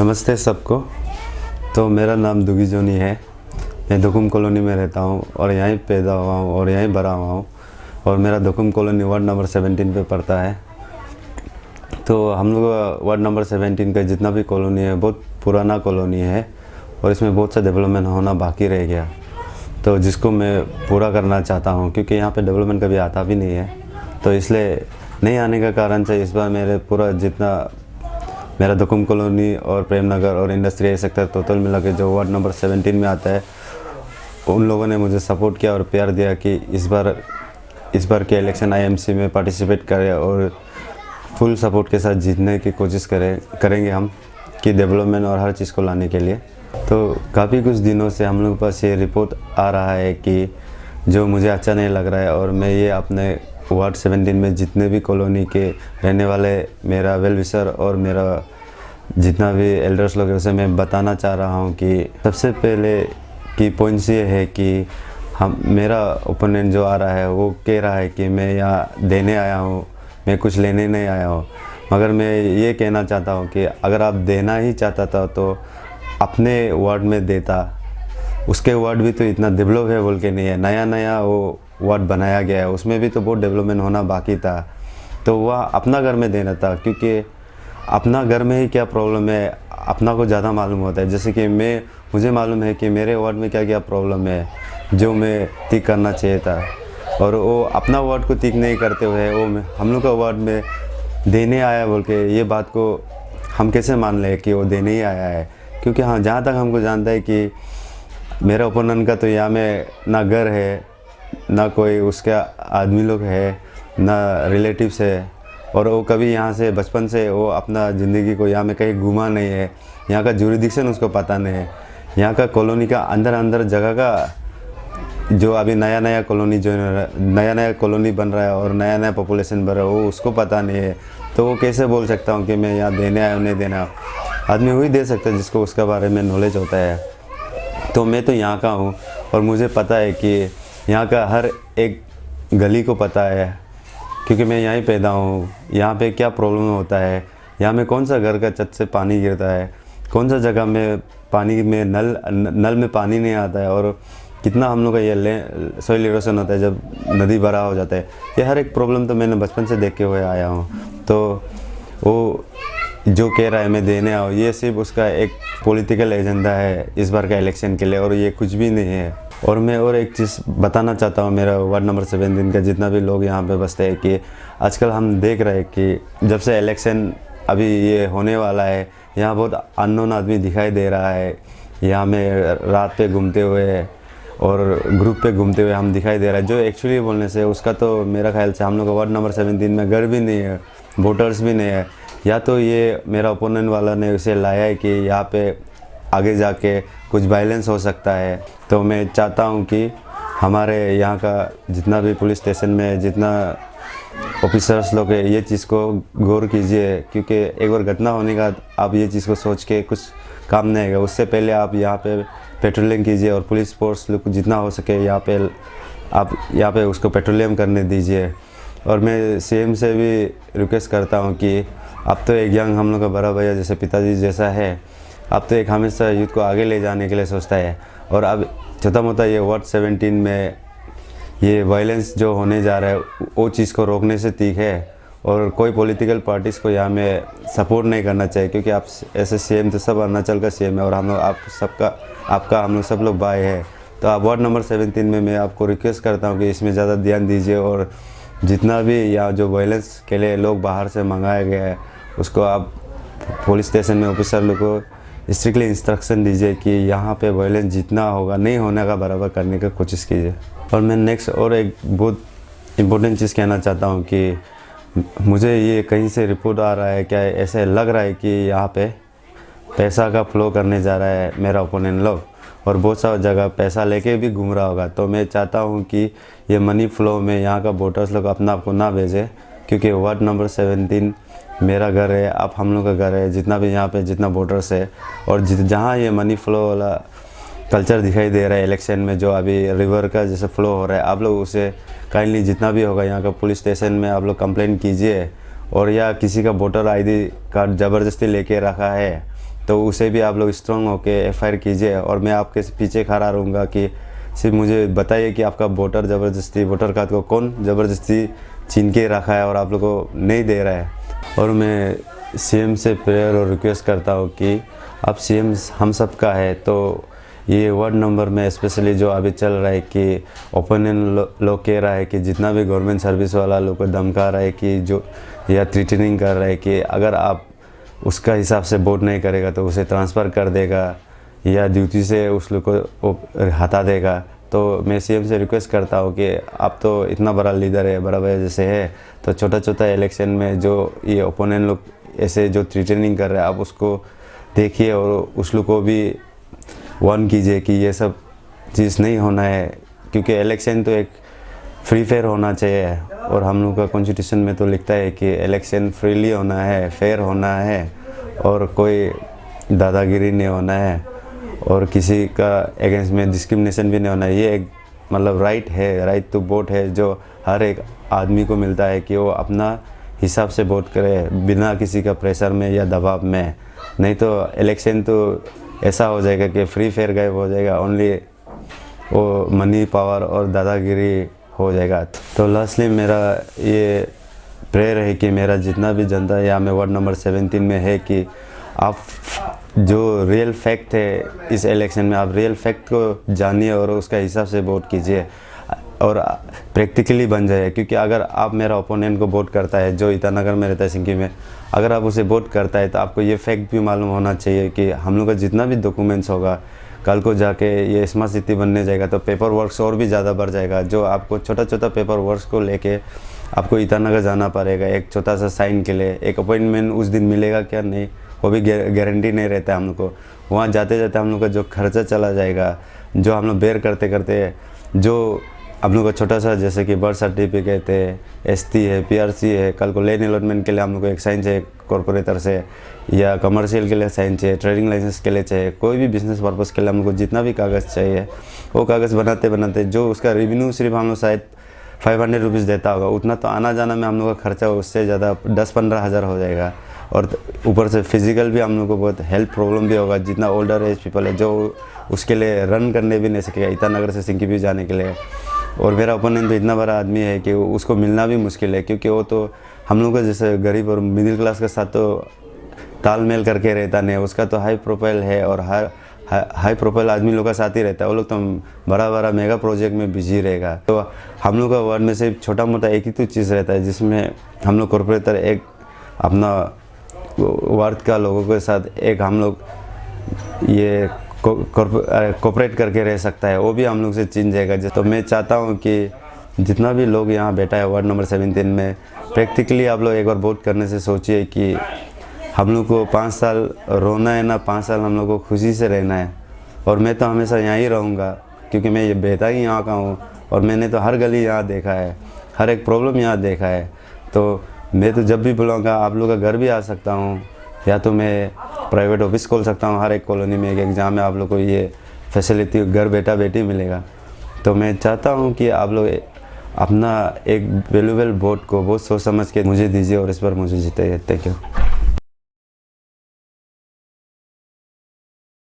नमस्ते सबको। तो मेरा नाम दुगी जोनी है। मैं दुकुम कॉलोनी में रहता हूँ और यहीं पैदा हुआ हूँ और यहीं बड़ा हुआ हूँ और मेरा दुकुम कॉलोनी वार्ड नंबर 17 पे पड़ता है। तो हम लोग वार्ड नंबर 17 का जितना भी कॉलोनी है बहुत पुराना कॉलोनी है और इसमें बहुत सा डेवलपमेंट होना बाकी रह गया, तो जिसको मैं पूरा करना चाहता हूँ क्योंकि यहाँ पे डेवलपमेंट कभी आता भी नहीं है। तो इसलिए नहीं आने का कारण से इस बार मेरे पूरा जितना मेरा दुकुम कॉलोनी और प्रेम नगर और इंडस्ट्रियल सेक्टर टोटल मिला के जो वार्ड नंबर 17 में आता है, उन लोगों ने मुझे सपोर्ट किया और प्यार दिया कि इस बार के इलेक्शन आईएमसी में पार्टिसिपेट करें और फुल सपोर्ट के साथ जीतने की कोशिश करेंगे हम कि डेवलपमेंट और हर चीज़ को लाने के लिए। तो काफ़ी कुछ दिनों से हम लोग के पास ये रिपोर्ट आ रहा है कि जो मुझे अच्छा नहीं लग रहा है और मैं ये अपने वार्ड 17 में जितने भी कॉलोनी के रहने वाले मेरा वेल विशर और मेरा जितना भी एल्डर्स लोग हैं उसे मैं बताना चाह रहा हूँ कि सबसे पहले की पॉइंट्स ये है कि मेरा ओपोनेंट जो आ रहा है वो कह रहा है कि मैं यहाँ देने आया हूँ, मैं कुछ लेने नहीं आया हूँ। मगर मैं ये कहना चाहता हूँ कि अगर आप देना ही चाहता था तो अपने वार्ड में देता। उसके वार्ड भी तो इतना डेवलप है बोल के नहीं है, नया वो वार्ड बनाया गया है, उसमें भी तो बहुत डेवलपमेंट होना बाकी था। तो वह अपना घर में देना था क्योंकि अपना घर में ही क्या प्रॉब्लम है अपना को ज़्यादा मालूम होता है। जैसे कि मुझे मालूम है कि मेरे वार्ड में क्या क्या प्रॉब्लम है जो मैं ठीक करना चाहिए था, और वो अपना वार्ड को ठीक नहीं करते हुए वो हम लोग का वार्ड में देने आया बोल के ये बात को हम कैसे मान लें कि वो देने ही आया है। क्योंकि हाँ, जहाँ तक हमको जानता है कि मेरा ओपोनेंट का तो यहाँ में ना घर है, ना कोई उसका आदमी लोग है, ना रिलेटिव्स है, और वो कभी यहाँ से बचपन से वो अपना ज़िंदगी को यहाँ में कहीं घूमा नहीं है। यहाँ का जुरिडिक्शन उसको पता नहीं है। यहाँ का कॉलोनी का अंदर जगह का जो अभी नया कॉलोनी बन रहा है और नया पॉपुलेशन बढ़ रहा है वो उसको पता नहीं है। तो वो कैसे बोल सकता हूँ कि मैं यहाँ देने आया हूँ नहीं देना। आदमी वही दे सकता है जिसको उसके बारे में नॉलेज होता है। तो मैं तो यहाँ का हूँ और मुझे पता है कि यहाँ का हर एक गली को पता है क्योंकि मैं यहीं पैदा हूँ। यहाँ पे क्या प्रॉब्लम होता है, यहाँ में कौन सा घर का छत से पानी गिरता है, कौन सा जगह में पानी में नल में पानी नहीं आता है, और कितना हम लोग का ये सॉइल इरोशन होता है जब नदी बड़ा हो जाता है। ये हर एक प्रॉब्लम तो मैंने बचपन से देख के हुए आया हूँ। तो वो जो कह रहा है मैं देने आओ, ये सिर्फ उसका एक पॉलिटिकल एजेंडा है इस बार का इलेक्शन के लिए, और ये कुछ भी नहीं है। और मैं और एक चीज़ बताना चाहता हूँ मेरा वार्ड नंबर 17 का जितना भी लोग यहाँ पे बसते हैं कि आजकल हम देख रहे हैं कि जब से इलेक्शन अभी ये होने वाला है, यहाँ बहुत अननोन आदमी दिखाई दे रहा है। यहाँ में रात पे घूमते हुए और ग्रुप पे घूमते हुए हम दिखाई दे रहा है, जो एक्चुअली बोलने से उसका तो मेरा ख्याल से हम लोग का वार्ड नंबर 17 में घर भी नहीं है, वोटर्स भी नहीं है। या तो ये मेरा ओपोनेंट वाला ने उसे लाया है कि यहाँ पे आगे जाके कुछ वायलेंस हो सकता है। तो मैं चाहता हूँ कि हमारे यहाँ का जितना भी पुलिस स्टेशन में जितना ऑफिसर्स लोग हैं ये चीज़ को गौर कीजिए, क्योंकि एक बार घटना होने का आप ये चीज़ को सोच के कुछ काम नहीं आएगा। उससे पहले आप यहाँ पे पेट्रोलिंग कीजिए और पुलिस फोर्स लोग जितना हो सके आप यहाँ पे उसको पेट्रोलियम करने दीजिए। और मैं सीएम से भी रिक्वेस्ट करता हूँ कि अब तो एक यंग हम लोग का बड़ा भैया जैसे पिताजी जैसा है, अब तो एक हमेशा यूथ को आगे ले जाने के लिए सोचता है। और अब छोटा मोटा ये वार्ड 17 में ये वायलेंस जो होने जा रहा है वो चीज़ को रोकने से ठीक है, और कोई पॉलिटिकल पार्टीज़ को यहाँ में सपोर्ट नहीं करना चाहिए। क्योंकि आप ऐसे सीएम तो सब अरुणाचल का सीएम है और हम लोग आपका हम लोग सब लोग भाई है। तो आप वार्ड नंबर 17 में मैं आपको रिक्वेस्ट करता हूँ कि इसमें ज़्यादा ध्यान दीजिए, और जितना भी यहाँ जो वायलेंस के लिए लोग बाहर से मंगाया गया है उसको आप पुलिस स्टेशन में ऑफिसर लोग को स्ट्रिक्टली इंस्ट्रक्शन दीजिए कि यहाँ पे वायलेंस जितना होगा नहीं होने का बराबर करने की कोशिश कीजिए। और मैं नेक्स्ट और एक बहुत इम्पोर्टेंट चीज़ कहना चाहता हूँ कि मुझे ये कहीं से रिपोर्ट आ रहा है, क्या ऐसे लग रहा है कि यहाँ पे पैसा का फ्लो करने जा रहा है मेरा ओपोनेंट लोग, और बहुत सारा जगह पैसा लेके भी घूम रहा होगा। तो मैं चाहता हूँ कि ये मनी फ्लो में यहाँ का वोटर्स लोग अपना आपको ना भेजें, क्योंकि वार्ड नंबर 17 मेरा घर है, आप हम लोग का घर है, जितना भी यहाँ पे जितना वोटर्स है। और जहाँ ये मनी फ्लो वाला कल्चर दिखाई दे रहा है इलेक्शन में, जो अभी रिवर का जैसे फ्लो हो रहा है, आप लोग उसे काइंडली जितना भी होगा यहाँ का पुलिस स्टेशन में आप लोग कंप्लेंट कीजिए। और या किसी का वोटर आईडी कार्ड ज़बरदस्ती लेके रखा है तो उसे भी आप लोग स्ट्रॉन्ग होके एफआईआर कीजिए और मैं आपके पीछे खड़ा रहूँगा कि सिर्फ मुझे बताइए कि आपका वोटर कार्ड को कौन ज़बरदस्ती छीन के रखा है और आप लोग को नहीं दे रहा है। और मैं सीएम से प्रेयर और रिक्वेस्ट करता हूँ कि अब सीएम हम सब का है, तो ये वार्ड नंबर में स्पेशली जो अभी चल रहा है कि ओपोनेंट लोग कह रहा है कि जितना भी गवर्नमेंट सर्विस वाला लोग को धमका रहा है कि जो या थ्रेटनिंग कर रहा है कि अगर आप उसका हिसाब से वोट नहीं करेगा तो उसे ट्रांसफ़र कर देगा या ड्यूटी से उस लोग को हटा देगा। तो मैं सीएम से रिक्वेस्ट करता हूँ कि आप तो इतना बड़ा लीडर है, बड़ा भाई जैसे है, तो छोटा छोटा इलेक्शन में जो ये ओपोनेंट लोग ऐसे जो थ्रेटनिंग कर रहे हैं आप उसको देखिए और उस लोग को भी वार्न कीजिए कि ये सब चीज़ नहीं होना है, क्योंकि इलेक्शन तो एक फ्री फेयर होना चाहिए और हम लोग का कॉन्स्टिट्यूशन में तो लिखता है कि इलेक्शन फ्रीली होना है, फेयर होना है और कोई दादागिरी नहीं होना है और किसी का अगेंस्ट में डिस्क्रिमिनेशन भी नहीं होना है। ये एक मतलब राइट है, राइट टू वोट है जो हर एक आदमी को मिलता है कि वो अपना हिसाब से वोट करे बिना किसी का प्रेशर में या दबाव में। नहीं तो इलेक्शन तो ऐसा हो जाएगा कि फ्री फेयर गायब हो जाएगा, ओनली वो मनी पावर और दादागिरी हो जाएगा। तो लास्टली मेरा ये प्रेयर है कि मेरा जितना भी जनता या मैं वार्ड नंबर 17 में है कि आप जो रियल फैक्ट है इस इलेक्शन में आप रियल फैक्ट को जानिए और उसका हिसाब से वोट कीजिए और प्रैक्टिकली बन जाए। क्योंकि अगर आप मेरा ओपोनेंट को वोट करता है जो ईटानगर में रहता है सिंकी में, अगर आप उसे वोट करता है तो आपको ये फैक्ट भी मालूम होना चाहिए कि हम लोग का जितना भी डॉक्यूमेंट्स होगा कल को जाके ये स्मार्ट सिटी बनने जाएगा तो पेपर वर्क्स और भी ज़्यादा बढ़ जाएगा। जो आपको छोटा छोटा पेपर वर्क्स को लेके आपको ईटानगर जाना पड़ेगा एक छोटा सा साइन के लिए, एक अपॉइंटमेंट उस दिन मिलेगा क्या नहीं वो भी गारंटी नहीं रहता है हम लोग को। वहाँ जाते जाते हम लोग का जो खर्चा चला जाएगा, जो हम लोग बेयर करते करते जो हम लोग का छोटा सा जैसे कि बर्थ सर्टिफिकेट है, एसटी है, पीआरसी है, कल को लैंड अलॉटमेंट के लिए हम लोग को एक साइन चाहिए कॉर्पोरेटर से या कमर्शियल के लिए साइन चाहिए, ट्रेडिंग लाइसेंस के लिए चाहिए, कोई भी बिजनेस पर्पज़ के लिए हम लोग को जितना भी कागज़ चाहिए वो कागज़ बनाते बनाते जो उसका रेवेन्यू सिर्फ हम लोग शायद 500 रुपीज़ देता होगा, उतना तो आना जाना में हम लोग का खर्चा उससे ज़्यादा 10-15 हज़ार हो जाएगा। और ऊपर से फिज़िकल भी हम लोग को बहुत हेल्थ प्रॉब्लम भी होगा। जितना ओल्डर एज पीपल है जो उसके लिए रन करने भी नहीं सकेगा ईटानगर से सिंकी भी जाने के लिए। और मेरा ओपोनेंट तो इतना बड़ा आदमी है कि उसको मिलना भी मुश्किल है, क्योंकि वो तो हम लोग का जैसे गरीब और मिडिल क्लास के साथ तो तालमेल करके रहता नहीं। उसका तो हाई प्रोफाइल है और हाई प्रोफाइल आदमी लोग का साथ ही रहता है। वो लोग तो बड़ा बड़ा मेगा प्रोजेक्ट में बिजी रहेगा। तो हम लोग का वार्ड में सिर्फ छोटा मोटा एक ही तो चीज़ रहता है जिसमें हम लोग कॉर्पोरेटर एक अपना वार्ड का लोगों के साथ एक हम लोग ये कोऑपरेट करके रह सकता है, वो भी हम लोग से चिन जाएगा। तो मैं चाहता हूँ कि जितना भी लोग यहाँ बैठा है वार्ड नंबर 17 में, प्रैक्टिकली आप लोग एक बार वोट करने से सोचिए कि हम लोग को 5 साल रोना है ना 5 साल हम लोग को खुशी से रहना है। और मैं तो हमेशा यहाँ ही रहूँगा क्योंकि मैं ये बेटा ही यहाँ का हूँ और मैंने तो हर गली यहाँ देखा है, हर एक प्रॉब्लम यहाँ देखा है। तो मैं तो जब भी बुलाऊँगा आप लोग का घर भी आ सकता हूँ या तो मैं प्राइवेट ऑफिस खोल सकता हूँ। हर एक कॉलोनी में एक एग्ज़ाम में आप लोग को ये फैसिलिटी घर बैठा बैठी मिलेगा। तो मैं चाहता हूँ कि आप लोग अपना एक वैल्यूएबल वोट को बहुत सोच समझ के मुझे दीजिए और इस पर मुझे जीताइए। Thank you.